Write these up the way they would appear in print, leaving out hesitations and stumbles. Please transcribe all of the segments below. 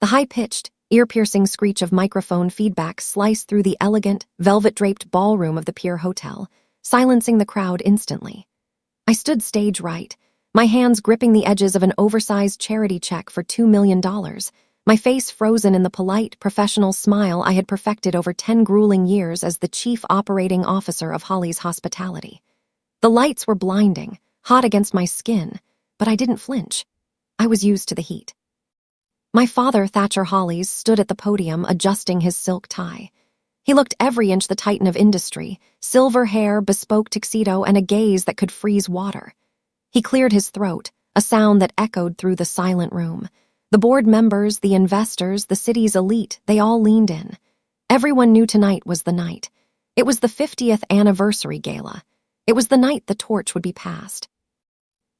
The high-pitched, ear-piercing screech of microphone feedback sliced through the elegant, velvet-draped ballroom of the Pier Hotel, silencing the crowd instantly. I stood stage right, my hands gripping the edges of an oversized charity check for $2 million, my face frozen in the polite, professional smile I had perfected over 10 grueling years as the chief operating officer of Holly's Hospitality. The lights were blinding, hot against my skin, but I didn't flinch. I was used to the heat. My father, Thatcher Hollies, stood at the podium adjusting his silk tie. He looked every inch the titan of industry, silver hair, bespoke tuxedo, and a gaze that could freeze water. He cleared his throat, a sound that echoed through the silent room. The board members, the investors, the city's elite, they all leaned in. Everyone knew tonight was the night. It was the 50th anniversary gala. It was the night the torch would be passed.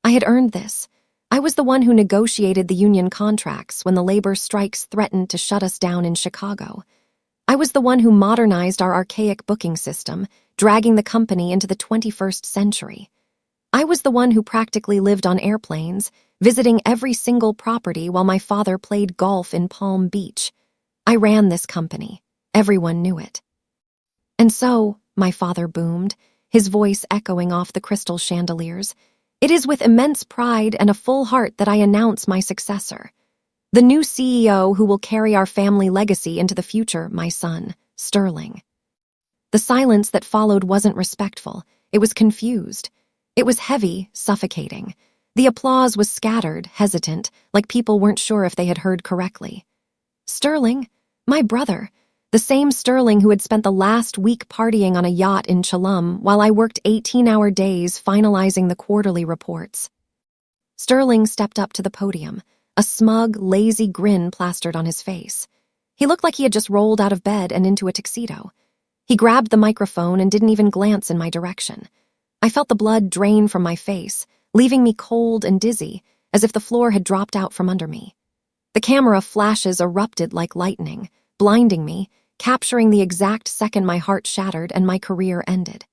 I had earned this. I was the one who negotiated the union contracts when the labor strikes threatened to shut us down in Chicago. I was the one who modernized our archaic booking system, dragging the company into the 21st century. I was the one who practically lived on airplanes, visiting every single property while my father played golf in Palm Beach. I ran this company. Everyone knew it. And so, my father boomed, his voice echoing off the crystal chandeliers, it is with immense pride and a full heart that I announce my successor. The new CEO who will carry our family legacy into the future, my son, Sterling. The silence that followed wasn't respectful. It was confused. It was heavy, suffocating. The applause was scattered, hesitant, like people weren't sure if they had heard correctly. Sterling, my brother, the same Sterling who had spent the last week partying on a yacht in Chelum while I worked 18-hour days finalizing the quarterly reports. Sterling stepped up to the podium, a smug, lazy grin plastered on his face. He looked like he had just rolled out of bed and into a tuxedo. He grabbed the microphone and didn't even glance in my direction. I felt the blood drain from my face, leaving me cold and dizzy, as if the floor had dropped out from under me. The camera flashes erupted like lightning, blinding me, capturing the exact second my heart shattered and my career ended.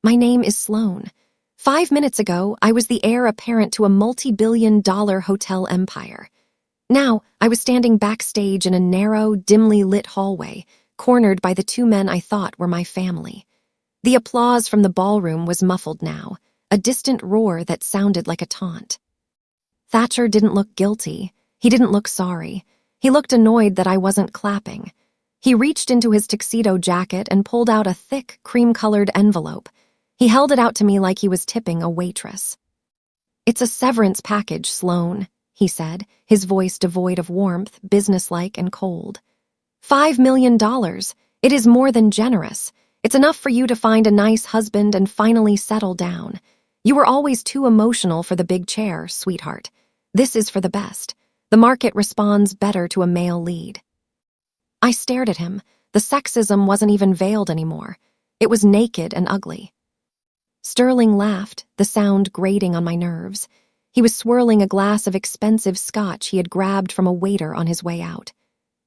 My name is Sloane. 5 minutes ago, I was the heir apparent to a multi-billion-dollar hotel empire. Now, I was standing backstage in a narrow, dimly lit hallway, cornered by the two men I thought were my family. The applause from the ballroom was muffled now, a distant roar that sounded like a taunt. Thatcher didn't look guilty. He didn't look sorry. He looked annoyed that I wasn't clapping. He reached into his tuxedo jacket and pulled out a thick, cream-colored envelope. He held it out to me like he was tipping a waitress. "It's a severance package, Sloane," he said, his voice devoid of warmth, businesslike and cold. $5 million. It is more than generous. It's enough for you to find a nice husband and finally settle down. You were always too emotional for the big chair, sweetheart. This is for the best. The market responds better to a male lead. I stared at him. The sexism wasn't even veiled anymore. It was naked and ugly. Sterling laughed, the sound grating on my nerves. He was swirling a glass of expensive scotch he had grabbed from a waiter on his way out.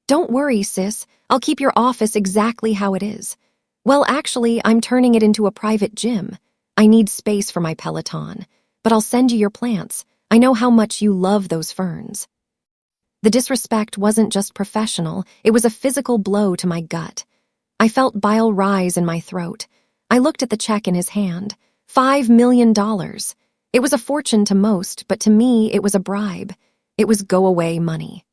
"Don't worry, sis. I'll keep your office exactly how it is. Well, actually, I'm turning it into a private gym. I need space for my Peloton. But I'll send you your plants. I know how much you love those ferns." The disrespect wasn't just professional, it was a physical blow to my gut. I felt bile rise in my throat. I looked at the check in his hand. $5 million. It was a fortune to most, but to me it was a bribe. It was go-away money.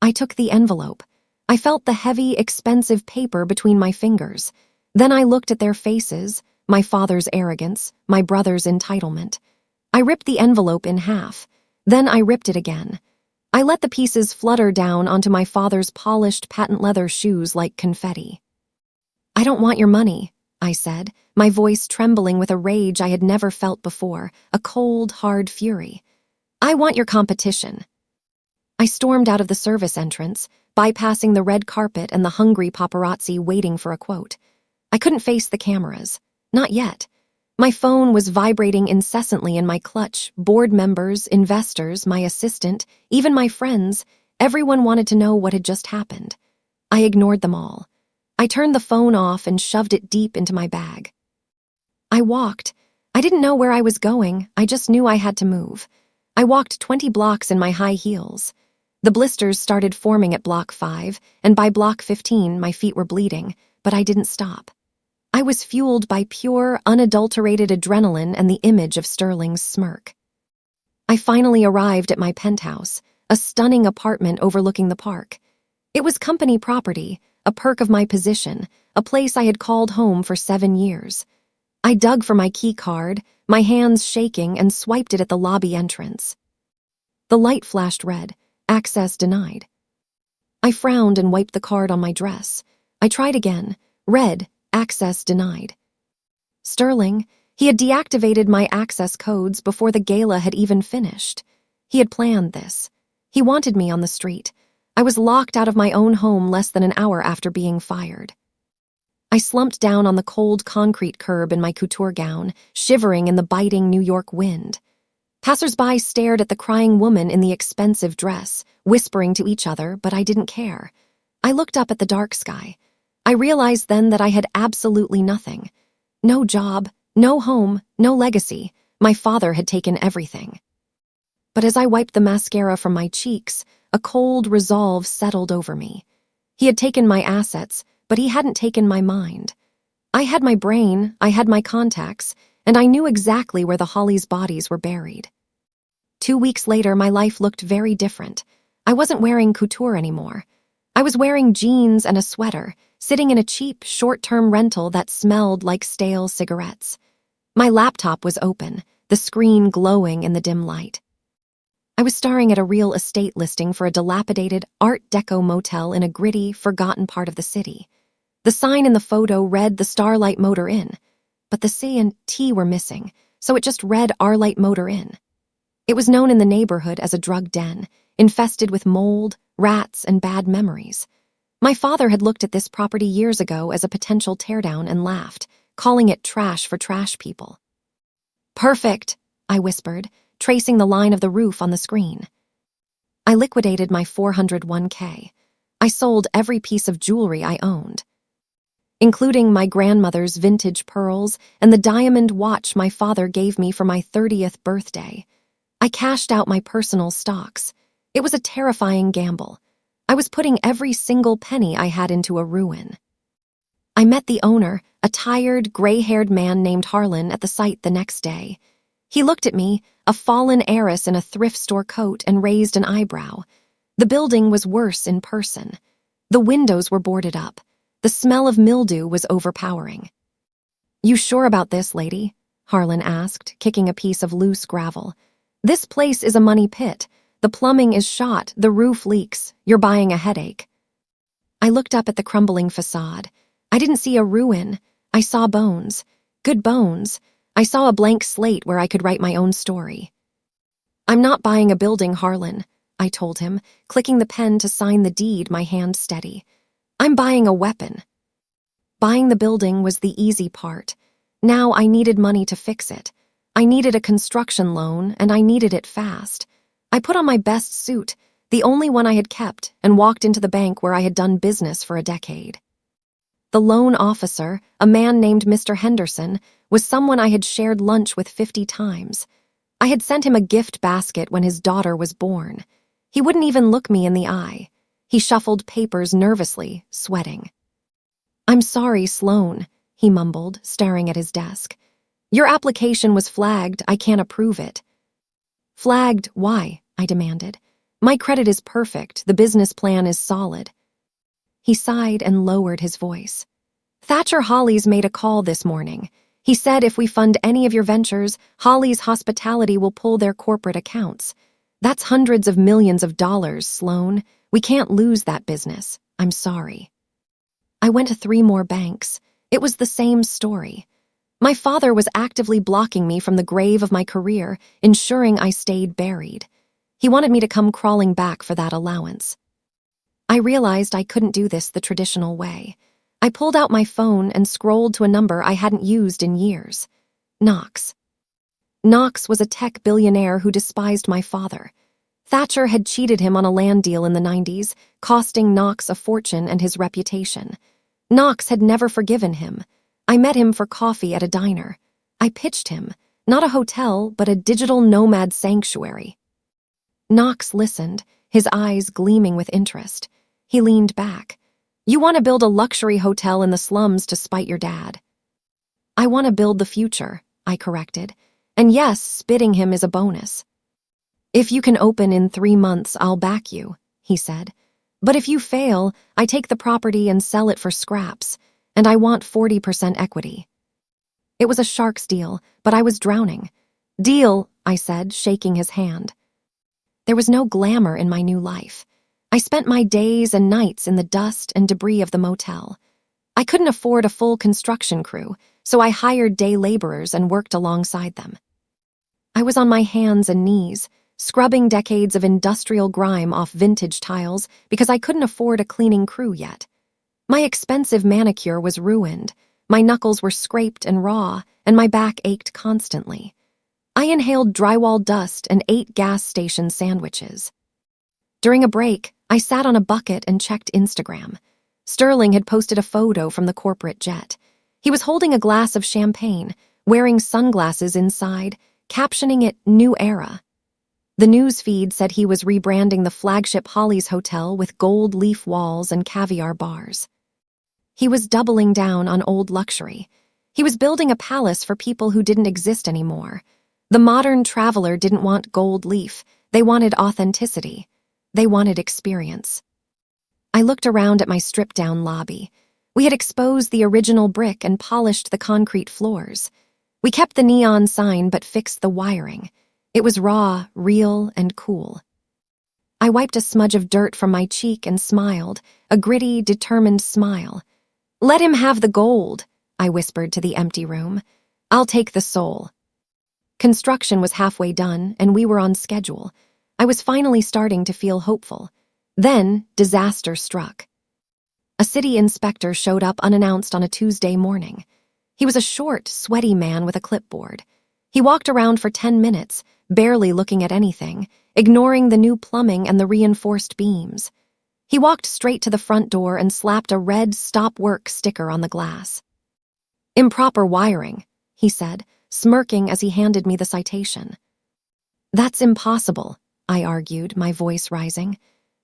I took the envelope. I felt the heavy, expensive paper between my fingers. Then I looked at their faces, my father's arrogance, my brother's entitlement. I ripped the envelope in half. Then I ripped it again. I let the pieces flutter down onto my father's polished patent leather shoes like confetti. "I don't want your money," I said, my voice trembling with a rage I had never felt before, a cold, hard fury. "I want your competition." I stormed out of the service entrance, bypassing the red carpet and the hungry paparazzi waiting for a quote. I couldn't face the cameras. Not yet. My phone was vibrating incessantly in my clutch. Board members, investors, my assistant, even my friends, everyone wanted to know what had just happened. I ignored them all. I turned the phone off and shoved it deep into my bag. I walked. I didn't know where I was going, I just knew I had to move. I walked 20 blocks in my high heels. The blisters started forming at block 5, and by block 15 my feet were bleeding, but I didn't stop. I was fueled by pure, unadulterated adrenaline and the image of Sterling's smirk. I finally arrived at my penthouse, a stunning apartment overlooking the park. It was company property, a perk of my position, a place I had called home for 7 years. I dug for my key card, my hands shaking, and swiped it at the lobby entrance. The light flashed red. Access denied. I frowned and wiped the card on my dress. I tried again. Red. Access denied. Sterling, he had deactivated my access codes before the gala had even finished. He had planned this. He wanted me on the street. I was locked out of my own home less than an hour after being fired. I slumped down on the cold concrete curb in my couture gown, shivering in the biting New York wind. Passers-by stared at the crying woman in the expensive dress, whispering to each other, but I didn't care. I looked up at the dark sky. I realized then that I had absolutely nothing. No job, no home, no legacy. My father had taken everything. But as I wiped the mascara from my cheeks, a cold resolve settled over me. He had taken my assets, but he hadn't taken my mind. I had my brain, I had my contacts, and I knew exactly where the Hollies' bodies were buried. 2 weeks later, my life looked very different. I wasn't wearing couture anymore. I was wearing jeans and a sweater, sitting in a cheap, short-term rental that smelled like stale cigarettes. My laptop was open, the screen glowing in the dim light. I was staring at a real estate listing for a dilapidated Art Deco motel in a gritty, forgotten part of the city. The sign in the photo read the Starlight Motor Inn, but the C and T were missing, so it just read Arlight Motor Inn. It was known in the neighborhood as a drug den, infested with mold, rats, and bad memories. My father had looked at this property years ago as a potential teardown and laughed, calling it trash for trash people. "Perfect," I whispered, tracing the line of the roof on the screen. I liquidated my 401k. I sold every piece of jewelry I owned, including my grandmother's vintage pearls and the diamond watch my father gave me for my 30th birthday. I cashed out my personal stocks. It was a terrifying gamble. I was putting every single penny I had into a ruin. I met the owner, a tired, gray-haired man named Harlan, at the site the next day. He looked at me, a fallen heiress in a thrift store coat, and raised an eyebrow. The building was worse in person. The windows were boarded up. The smell of mildew was overpowering. "You sure about this, lady?" Harlan asked, kicking a piece of loose gravel. "This place is a money pit. The plumbing is shot, the roof leaks. You're buying a headache." I looked up at the crumbling facade. I didn't see a ruin. I saw bones. Good bones. I saw a blank slate where I could write my own story. "I'm not buying a building, Harlan," I told him, clicking the pen to sign the deed, my hand steady. "I'm buying a weapon." Buying the building was the easy part. Now I needed money to fix it. I needed a construction loan, and I needed it fast. I put on my best suit, the only one I had kept, and walked into the bank where I had done business for a decade. The loan officer, a man named Mr. Henderson, was someone I had shared lunch with 50 times. I had sent him a gift basket when his daughter was born. He wouldn't even look me in the eye. He shuffled papers nervously, sweating. "I'm sorry, Sloan," he mumbled, staring at his desk. "Your application was flagged. I can't approve it." "Flagged? Why?" I demanded. "My credit is perfect. The business plan is solid." He sighed and lowered his voice. "Thatcher Hollies made a call this morning. He said if we fund any of your ventures, Hollies Hospitality will pull their corporate accounts. That's hundreds of millions of dollars, Sloan. We can't lose that business. I'm sorry." I went to 3 more banks. It was the same story. My father was actively blocking me from the grave of my career, ensuring I stayed buried. He wanted me to come crawling back for that allowance. I realized I couldn't do this the traditional way. I pulled out my phone and scrolled to a number I hadn't used in years. Knox. Knox was a tech billionaire who despised my father. Thatcher had cheated him on a land deal in the 90s, costing Knox a fortune and his reputation. Knox had never forgiven him. I met him for coffee at a diner. I pitched him, not a hotel, but a digital nomad sanctuary. Knox listened, his eyes gleaming with interest. He leaned back. You want to build a luxury hotel in the slums to spite your dad. I want to build the future, I corrected. And yes, spitting him is a bonus. If you can open in 3 months, I'll back you, he said. But if you fail, I take the property and sell it for scraps, and I want 40% equity. It was a shark's deal, but I was drowning. Deal, I said, shaking his hand. There was no glamour in my new life. I spent my days and nights in the dust and debris of the motel. I couldn't afford a full construction crew, so I hired day laborers and worked alongside them. I was on my hands and knees, scrubbing decades of industrial grime off vintage tiles because I couldn't afford a cleaning crew yet. My expensive manicure was ruined, my knuckles were scraped and raw, and my back ached constantly. I inhaled drywall dust and ate gas station sandwiches. During a break, I sat on a bucket and checked Instagram. Sterling had posted a photo from the corporate jet. He was holding a glass of champagne, wearing sunglasses inside, captioning it New Era. The news feed said he was rebranding the flagship Holly's Hotel with gold leaf walls and caviar bars. He was doubling down on old luxury. He was building a palace for people who didn't exist anymore. The modern traveler didn't want gold leaf. They wanted authenticity. They wanted experience. I looked around at my stripped-down lobby. We had exposed the original brick and polished the concrete floors. We kept the neon sign but fixed the wiring. It was raw, real, and cool. I wiped a smudge of dirt from my cheek and smiled, a gritty, determined smile. Let him have the gold, I whispered to the empty room. I'll take the soul. Construction was halfway done, and we were on schedule. I was finally starting to feel hopeful. Then, disaster struck. A city inspector showed up unannounced on a Tuesday morning. He was a short, sweaty man with a clipboard. He walked around for 10 minutes, barely looking at anything, ignoring the new plumbing and the reinforced beams. He walked straight to the front door and slapped a red "Stop Work" sticker on the glass. Improper wiring, he said, smirking as he handed me the citation. That's impossible, I argued, my voice rising.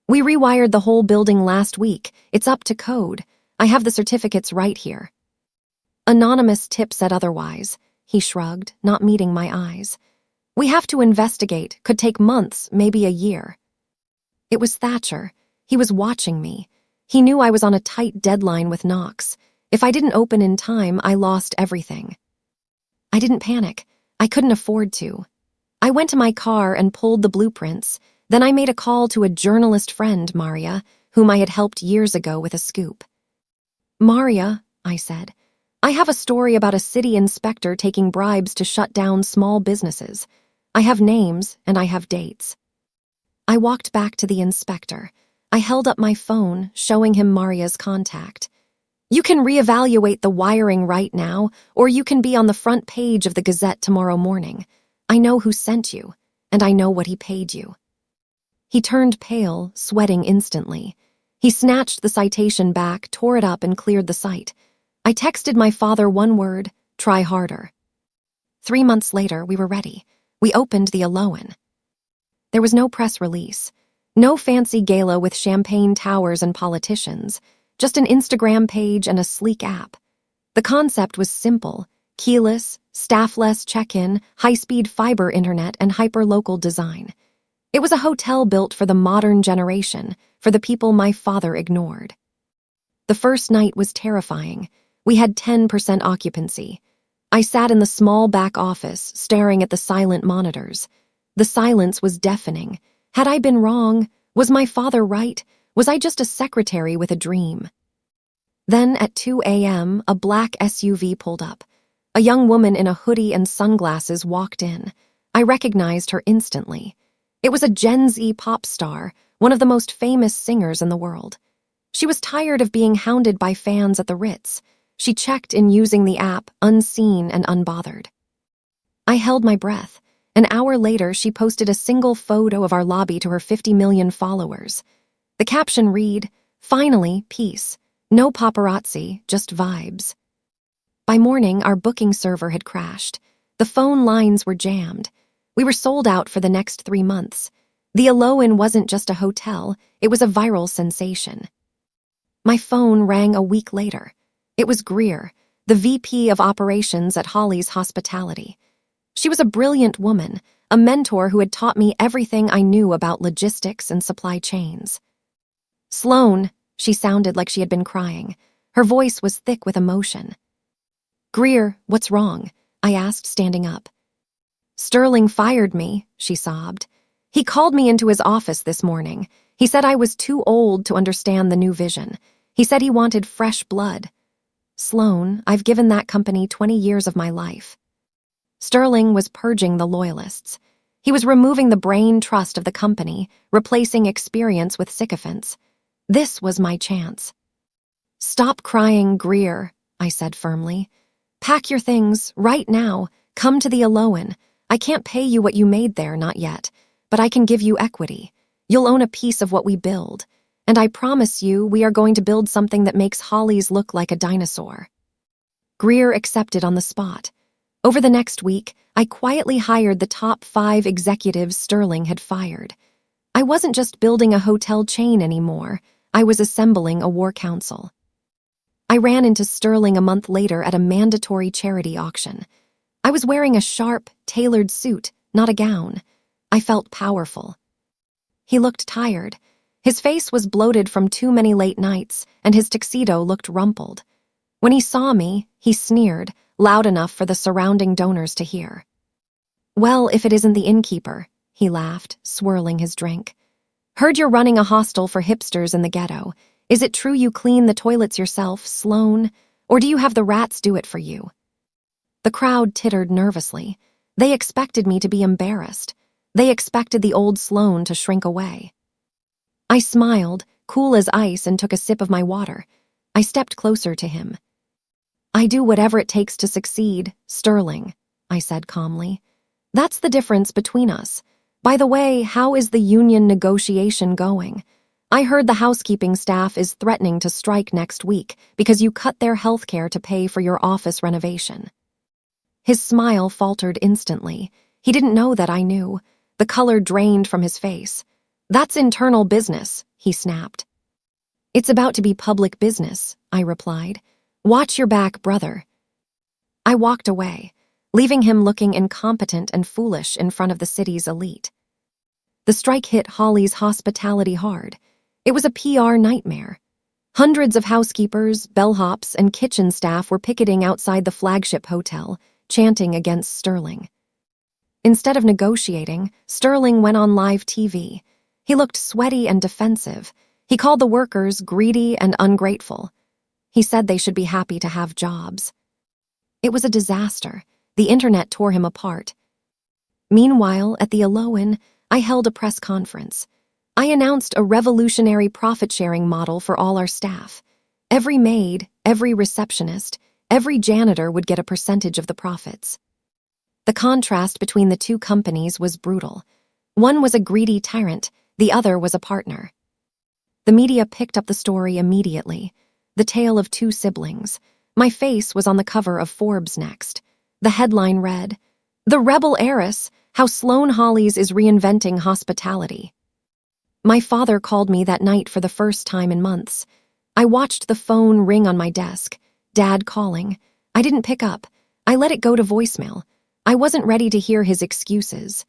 We rewired the whole building last week. It's up to code. I have the certificates right here. Anonymous tip said otherwise. He shrugged, not meeting my eyes. We have to investigate. Could take months, maybe a year. It was Thatcher. He was watching me. He knew I was on a tight deadline with Knox. If I didn't open in time, I lost everything. I didn't panic. I couldn't afford to. I went to my car and pulled the blueprints. Then I made a call to a journalist friend, Maria, whom I had helped years ago with a scoop. Maria, I said, I have a story about a city inspector taking bribes to shut down small businesses. I have names and I have dates. I walked back to the inspector. I held up my phone, showing him Maria's contact. You can reevaluate the wiring right now, or you can be on the front page of the Gazette tomorrow morning. I know who sent you, and I know what he paid you. He turned pale, sweating instantly. He snatched the citation back, tore it up, and cleared the site. I texted my father one word, try harder. 3 months later, we were ready. We opened the Alohan. There was no press release. No fancy gala with champagne towers and politicians. Just an Instagram page and a sleek app. The concept was simple, keyless, staffless check-in, high-speed fiber internet, and hyper-local design. It was a hotel built for the modern generation, for the people my father ignored. The first night was terrifying. We had 10% occupancy. I sat in the small back office, staring at the silent monitors. The silence was deafening. Had I been wrong? Was my father right? Was I just a secretary with a dream? Then, at 2 a.m., a black SUV pulled up. A young woman in a hoodie and sunglasses walked in. I recognized her instantly. It was a Gen Z pop star, one of the most famous singers in the world. She was tired of being hounded by fans at the Ritz. She checked in using the app, unseen and unbothered. I held my breath. An hour later, she posted a single photo of our lobby to her 50 million followers. The caption read, "Finally, peace. No paparazzi, just vibes." By morning, our booking server had crashed. The phone lines were jammed. We were sold out for the next 3 months. The Alohan wasn't just a hotel, it was a viral sensation. My phone rang a week later. It was Greer, the VP of operations at Holly's Hospitality. She was a brilliant woman, a mentor who had taught me everything I knew about logistics and supply chains. "Sloan," she sounded like she had been crying. Her voice was thick with emotion. "Greer, what's wrong?" I asked, standing up. "Sterling fired me," she sobbed. "He called me into his office this morning. He said I was too old to understand the new vision. He said he wanted fresh blood. Sloan, I've given that company 20 years of my life." Sterling was purging the loyalists. He was removing the brain trust of the company, replacing experience with sycophants. This was my chance. "Stop crying, Greer," I said firmly. "Pack your things, right now. Come to the Alohan. I can't pay you what you made there, not yet, but I can give you equity. You'll own a piece of what we build. And I promise you, we are going to build something that makes Holly's look like a dinosaur." Greer accepted on the spot. Over the next week, I quietly hired the top 5 executives Sterling had fired. I wasn't just building a hotel chain anymore. I was assembling a war council. I ran into Sterling a month later at a mandatory charity auction. I was wearing a sharp, tailored suit, not a gown. I felt powerful. He looked tired. His face was bloated from too many late nights, and his tuxedo looked rumpled. When he saw me, he sneered, loud enough for the surrounding donors to hear. "Well, if it isn't the innkeeper," he laughed, swirling his drink. "Heard you're running a hostel for hipsters in the ghetto. Is it true you clean the toilets yourself, Sloan? Or do you have the rats do it for you?" The crowd tittered nervously. They expected me to be embarrassed. They expected the old Sloan to shrink away. I smiled, cool as ice, and took a sip of my water. I stepped closer to him. "I do whatever it takes to succeed, Sterling," I said calmly. "That's the difference between us. By the way, how is the union negotiation going? I heard the housekeeping staff is threatening to strike next week because you cut their health care to pay for your office renovation." His smile faltered instantly. He didn't know that I knew. The color drained from his face. "That's internal business," he snapped. "It's about to be public business," I replied. "Watch your back, brother." I walked away, leaving him looking incompetent and foolish in front of the city's elite. The strike hit Holly's Hospitality hard. It was a PR nightmare. Hundreds of housekeepers, bellhops, and kitchen staff were picketing outside the flagship hotel, chanting against Sterling. Instead of negotiating, Sterling went on live TV. He looked sweaty and defensive. He called the workers greedy and ungrateful. He said they should be happy to have jobs. It was a disaster. The internet tore him apart. Meanwhile, at the Alohan, I held a press conference. I announced a revolutionary profit-sharing model for all our staff. Every maid, every receptionist, every janitor would get a percentage of the profits. The contrast between the two companies was brutal. One was a greedy tyrant, the other was a partner. The media picked up the story immediately. The tale of two siblings. My face was on the cover of Forbes next. The headline read, "The Rebel Heiress, How Sloan Holly's is Reinventing Hospitality." My father called me that night for the first time in months. I watched the phone ring on my desk. Dad calling. I didn't pick up. I let it go to voicemail. I wasn't ready to hear his excuses.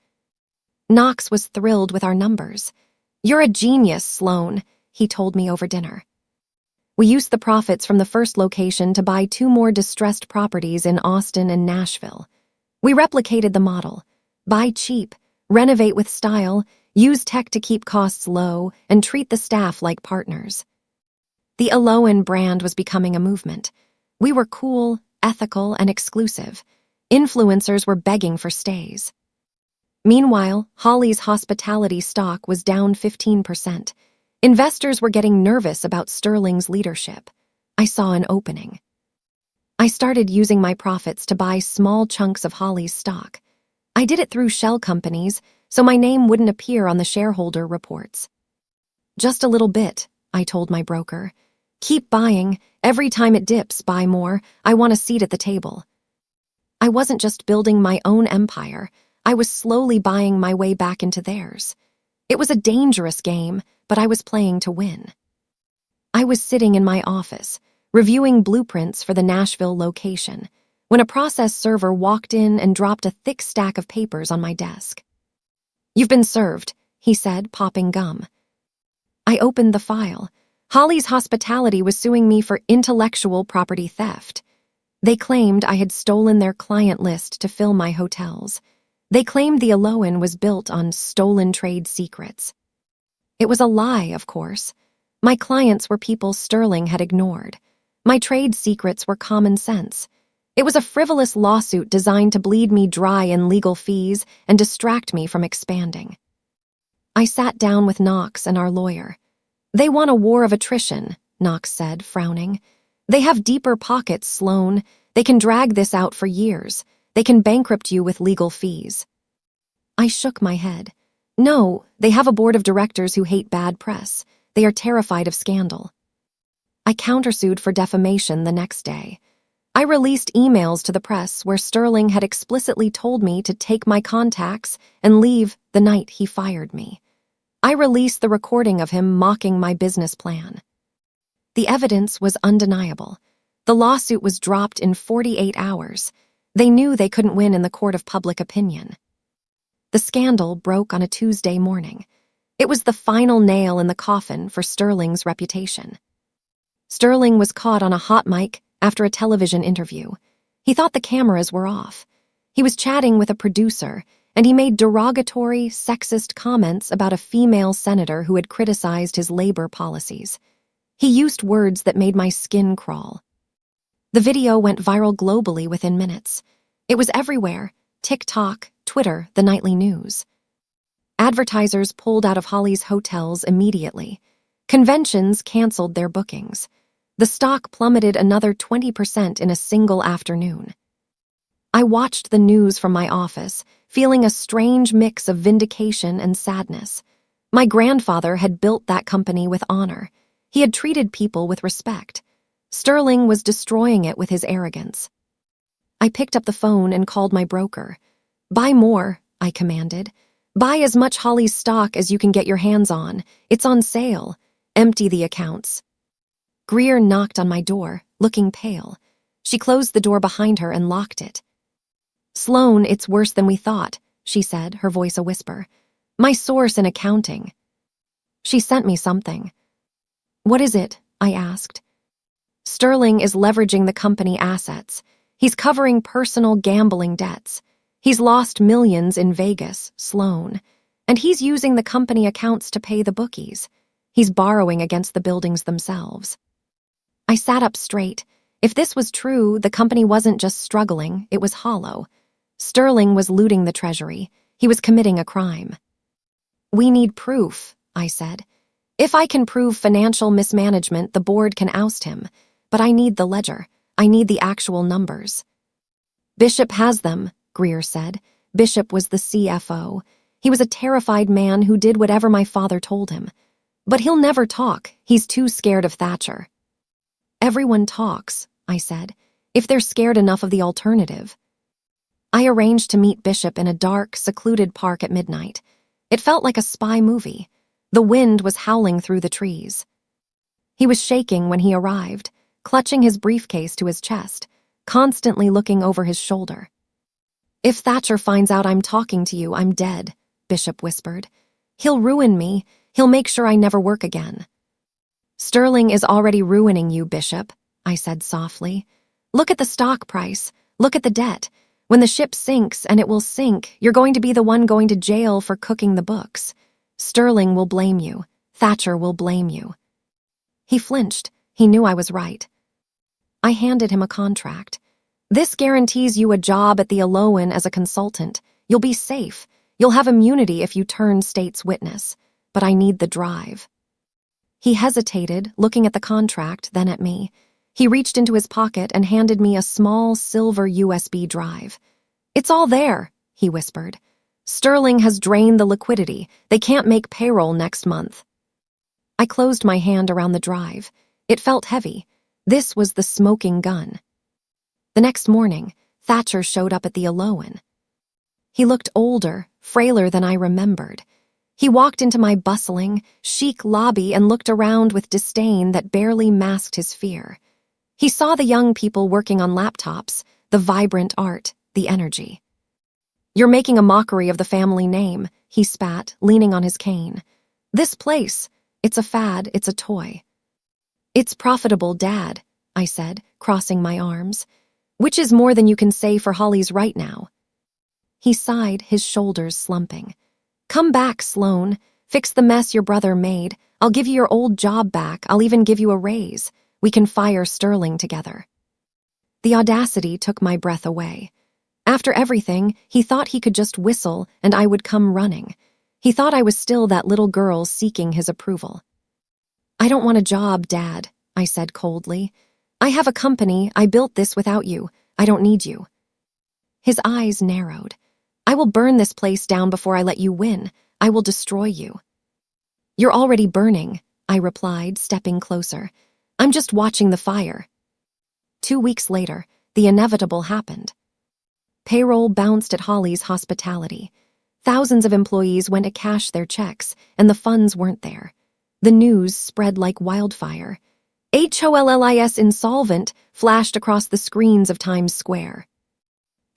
Knox was thrilled with our numbers. "You're a genius, Sloan," he told me over dinner. We used the profits from the first location to buy 2 more distressed properties in Austin and Nashville. We replicated the model. Buy cheap, renovate with style, use tech to keep costs low, and treat the staff like partners. The Alohan brand was becoming a movement. We were cool, ethical, and exclusive. Influencers were begging for stays. Meanwhile, Holly's Hospitality stock was down 15%. Investors were getting nervous about Sterling's leadership. I saw an opening. I started using my profits to buy small chunks of Holly's stock. I did it through shell companies, so my name wouldn't appear on the shareholder reports. "Just a little bit," I told my broker. "Keep buying. Every time it dips, buy more. I want a seat at the table." I wasn't just building my own empire. I was slowly buying my way back into theirs. It was a dangerous game, but I was playing to win. I was sitting in my office, reviewing blueprints for the Nashville location, when a process server walked in and dropped a thick stack of papers on my desk. "You've been served," he said, popping gum. I opened the file. Holly's Hospitality was suing me for intellectual property theft. They claimed I had stolen their client list to fill my hotels. They claimed the Alohan was built on stolen trade secrets. It was a lie, of course. My clients were people Sterling had ignored. My trade secrets were common sense. It was a frivolous lawsuit designed to bleed me dry in legal fees and distract me from expanding. I sat down with Knox and our lawyer. "They want a war of attrition," Knox said, frowning. "They have deeper pockets, Sloan. They can drag this out for years. They can bankrupt you with legal fees." I shook my head. "No, they have a board of directors who hate bad press. They are terrified of scandal." I countersued for defamation the next day. I released emails to the press where Sterling had explicitly told me to take my contacts and leave the night he fired me. I released the recording of him mocking my business plan. The evidence was undeniable. The lawsuit was dropped in 48 hours. They knew they couldn't win in the court of public opinion. The scandal broke on a Tuesday morning. It was the final nail in the coffin for Sterling's reputation. Sterling was caught on a hot mic after a television interview. He thought the cameras were off. He was chatting with a producer, and he made derogatory, sexist comments about a female senator who had criticized his labor policies. He used words that made my skin crawl. The video went viral globally within minutes. It was everywhere: TikTok, Twitter, the nightly news. Advertisers pulled out of Holly's hotels immediately. Conventions canceled their bookings. The stock plummeted another 20% in a single afternoon. I watched the news from my office, feeling a strange mix of vindication and sadness. My grandfather had built that company with honor. He had treated people with respect. Sterling was destroying it with his arrogance. I picked up the phone and called my broker. "Buy more," I commanded. "Buy as much Holly's stock as you can get your hands on. It's on sale. Empty the accounts." Greer knocked on my door, looking pale. She closed the door behind her and locked it. "Sloan, it's worse than we thought," she said, her voice a whisper. "My source in accounting." She sent me something. "What is it?" I asked. "Sterling is leveraging the company assets. He's covering personal gambling debts. He's lost millions in Vegas, Sloan. And he's using the company accounts to pay the bookies. He's borrowing against the buildings themselves." I sat up straight. If this was true, the company wasn't just struggling, it was hollow. Sterling was looting the treasury. He was committing a crime. "We need proof," I said. "If I can prove financial mismanagement, the board can oust him. But I need the ledger. I need the actual numbers." "Bishop has them," Greer said. Bishop was the CFO. He was a terrified man who did whatever my father told him. "But he'll never talk. He's too scared of Thatcher." "Everyone talks," I said, "if they're scared enough of the alternative." I arranged to meet Bishop in a dark, secluded park at midnight. It felt like a spy movie. The wind was howling through the trees. He was shaking when he arrived, clutching his briefcase to his chest, constantly looking over his shoulder. "If Thatcher finds out I'm talking to you, I'm dead," Bishop whispered. "He'll ruin me. He'll make sure I never work again." "Sterling is already ruining you, Bishop," I said softly. "Look at the stock price. Look at the debt. When the ship sinks, and it will sink, you're going to be the one going to jail for cooking the books. Sterling will blame you. Thatcher will blame you." He flinched. He knew I was right. I handed him a contract. "This guarantees you a job at the Alohan as a consultant. You'll be safe. You'll have immunity if you turn state's witness. But I need the drive." He hesitated, looking at the contract, then at me. He reached into his pocket and handed me a small silver USB drive. "It's all there," he whispered. "Sterling has drained the liquidity. They can't make payroll next month." I closed my hand around the drive. It felt heavy. This was the smoking gun. The next morning, Thatcher showed up at the Alohan. He looked older, frailer than I remembered. He walked into my bustling, chic lobby and looked around with disdain that barely masked his fear. He saw the young people working on laptops, the vibrant art, the energy. "You're making a mockery of the family name," he spat, leaning on his cane. "This place, it's a fad, it's a toy." "It's profitable, Dad," I said, crossing my arms. "Which is more than you can say for Holly's right now." He sighed, his shoulders slumping. "Come back, Sloan. Fix the mess your brother made. I'll give you your old job back. I'll even give you a raise. We can fire Sterling together." The audacity took my breath away. After everything, he thought he could just whistle and I would come running. He thought I was still that little girl seeking his approval. "I don't want a job, Dad," I said coldly. "I have a company. I built this without you. I don't need you." His eyes narrowed. "I will burn this place down before I let you win. I will destroy you." "You're already burning," I replied, stepping closer. "I'm just watching the fire." 2 weeks later, the inevitable happened. Payroll bounced at Holly's hospitality. Thousands of employees went to cash their checks, and the funds weren't there. The news spread like wildfire. "HOLLIS insolvent" flashed across the screens of Times Square.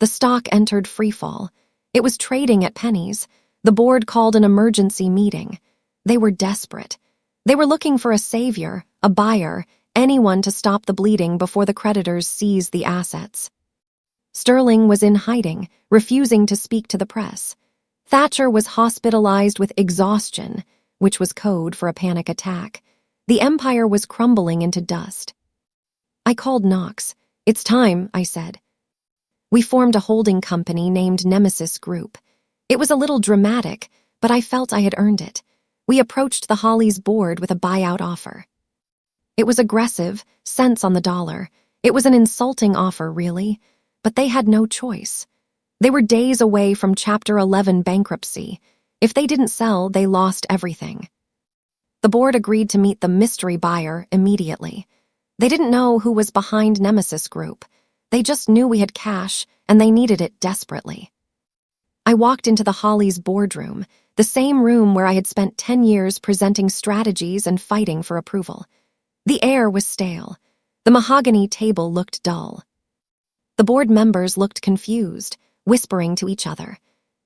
The stock entered freefall. It was trading at pennies. The board called an emergency meeting. They were desperate. They were looking for a savior, a buyer, anyone to stop the bleeding before the creditors seized the assets. Sterling was in hiding, refusing to speak to the press. Thatcher was hospitalized with exhaustion, which was code for a panic attack. The empire was crumbling into dust. I called Knox. "It's time," I said. We formed a holding company named Nemesis Group. It was a little dramatic, but I felt I had earned it. We approached the Hollies board with a buyout offer. It was aggressive, cents on the dollar. It was an insulting offer, really, but they had no choice. They were days away from Chapter 11 bankruptcy. If they didn't sell, they lost everything. The board agreed to meet the mystery buyer immediately. They didn't know who was behind Nemesis Group. They just knew we had cash, and they needed it desperately. I walked into the Hollies boardroom, the same room where I had spent 10 years presenting strategies and fighting for approval. The air was stale. The mahogany table looked dull. The board members looked confused, whispering to each other.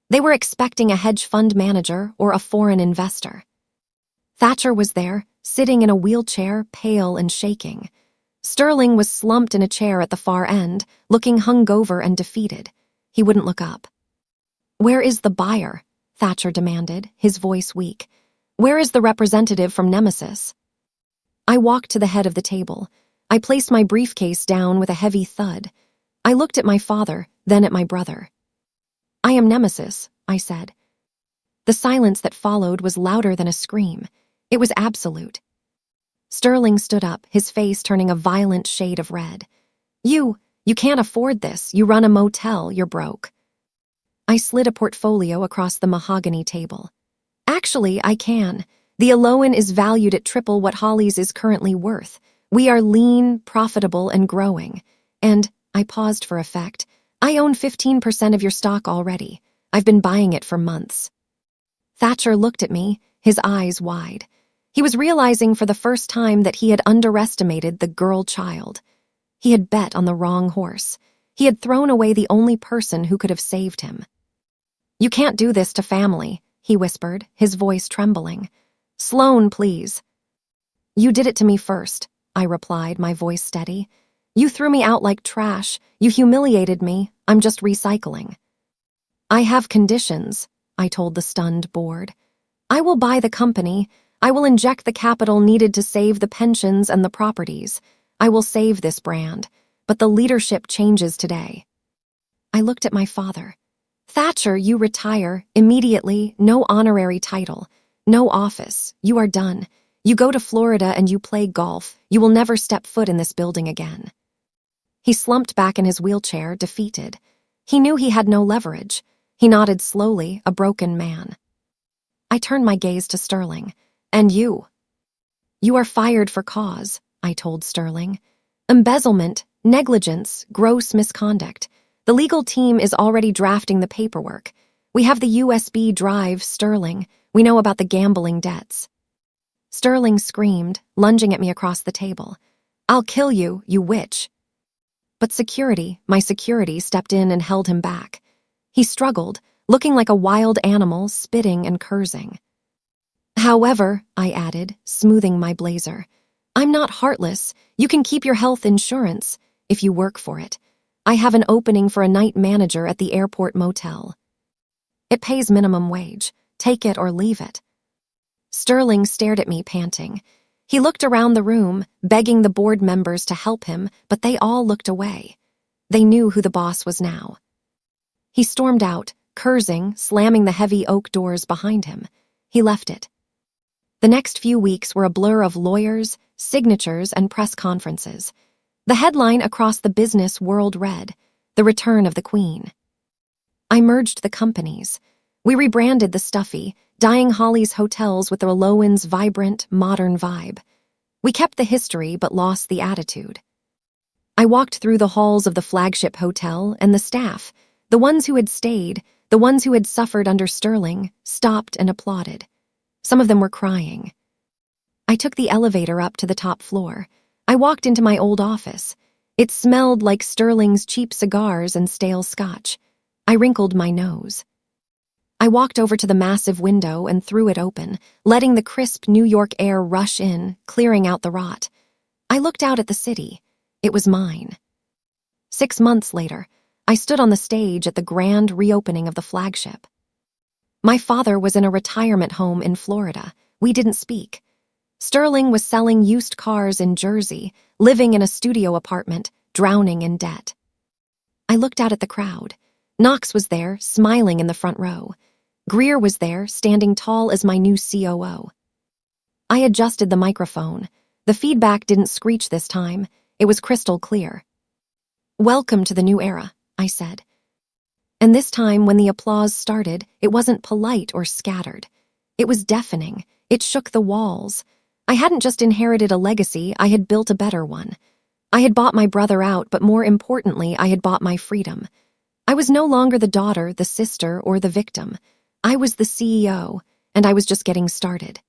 They were expecting a hedge fund manager or a foreign investor. Thatcher was there, sitting in a wheelchair, pale and shaking. Sterling was slumped in a chair at the far end, looking hungover and defeated. He wouldn't look up. "Where is the buyer?" Thatcher demanded, his voice weak. "Where is the representative from Nemesis?" I walked to the head of the table. I placed my briefcase down with a heavy thud. I looked at my father, then at my brother. "I am Nemesis," I said. The silence that followed was louder than a scream. It was absolute. Sterling stood up, his face turning a violent shade of red. You can't afford this. You run a motel, you're broke." I slid a portfolio across the mahogany table. "Actually, I can. The Aloan is valued at triple what Holly's is currently worth. We are lean, profitable, and growing. And," I paused for effect, "I own 15% of your stock already. I've been buying it for months." Thatcher looked at me, his eyes wide. He was realizing for the first time that he had underestimated the girl child. He had bet on the wrong horse. He had thrown away the only person who could have saved him. "You can't do this to family," he whispered, his voice trembling. "Sloan, please." "You did it to me first," I replied, my voice steady. "You threw me out like trash. You humiliated me. I'm just recycling." "I have conditions," I told the stunned board. "I will buy the company. I will inject the capital needed to save the pensions and the properties. I will save this brand. But the leadership changes today." I looked at my father. "Thatcher, you retire, immediately, no honorary title, no office, you are done. You go to Florida and you play golf. You will never step foot in this building again." He slumped back in his wheelchair, defeated. He knew he had no leverage. He nodded slowly, a broken man. I turned my gaze to Sterling. "And you?" "You are fired for cause," I told Sterling. "Embezzlement, negligence, gross misconduct. The legal team is already drafting the paperwork. We have the USB drive, Sterling. We know about the gambling debts." Sterling screamed, lunging at me across the table. "I'll kill you, you witch." But my security, stepped in and held him back. He struggled, looking like a wild animal, spitting and cursing. "However," I added, smoothing my blazer, "I'm not heartless. You can keep your health insurance, if you work for it. I have an opening for a night manager at the airport motel. It pays minimum wage. Take it or leave it." Sterling stared at me, panting. He looked around the room, begging the board members to help him, but they all looked away. They knew who the boss was now. He stormed out, cursing, slamming the heavy oak doors behind him. He left it. The next few weeks were a blur of lawyers, signatures, and press conferences. The headline across the business world read, "The Return of the Queen." I merged the companies. We rebranded the stuffy, Dying Holly's hotels with the Lowen's vibrant, modern vibe. We kept the history but lost the attitude. I walked through the halls of the flagship hotel, and the staff, the ones who had stayed, the ones who had suffered under Sterling, stopped and applauded. Some of them were crying. I took the elevator up to the top floor. I walked into my old office. It smelled like Sterling's cheap cigars and stale scotch. I wrinkled my nose. I walked over to the massive window and threw it open, letting the crisp New York air rush in, clearing out the rot. I looked out at the city. It was mine. 6 months later, I stood on the stage at the grand reopening of the flagship. My father was in a retirement home in Florida. We didn't speak. Sterling was selling used cars in Jersey, living in a studio apartment, drowning in debt. I looked out at the crowd. Knox was there, smiling in the front row. Greer was there, standing tall as my new COO. I adjusted the microphone. The feedback didn't screech this time. It was crystal clear. "Welcome to the new era," I said. And this time, when the applause started, it wasn't polite or scattered. It was deafening. It shook the walls. I hadn't just inherited a legacy, I had built a better one. I had bought my brother out, but more importantly, I had bought my freedom. I was no longer the daughter, the sister, or the victim. I was the CEO, and I was just getting started.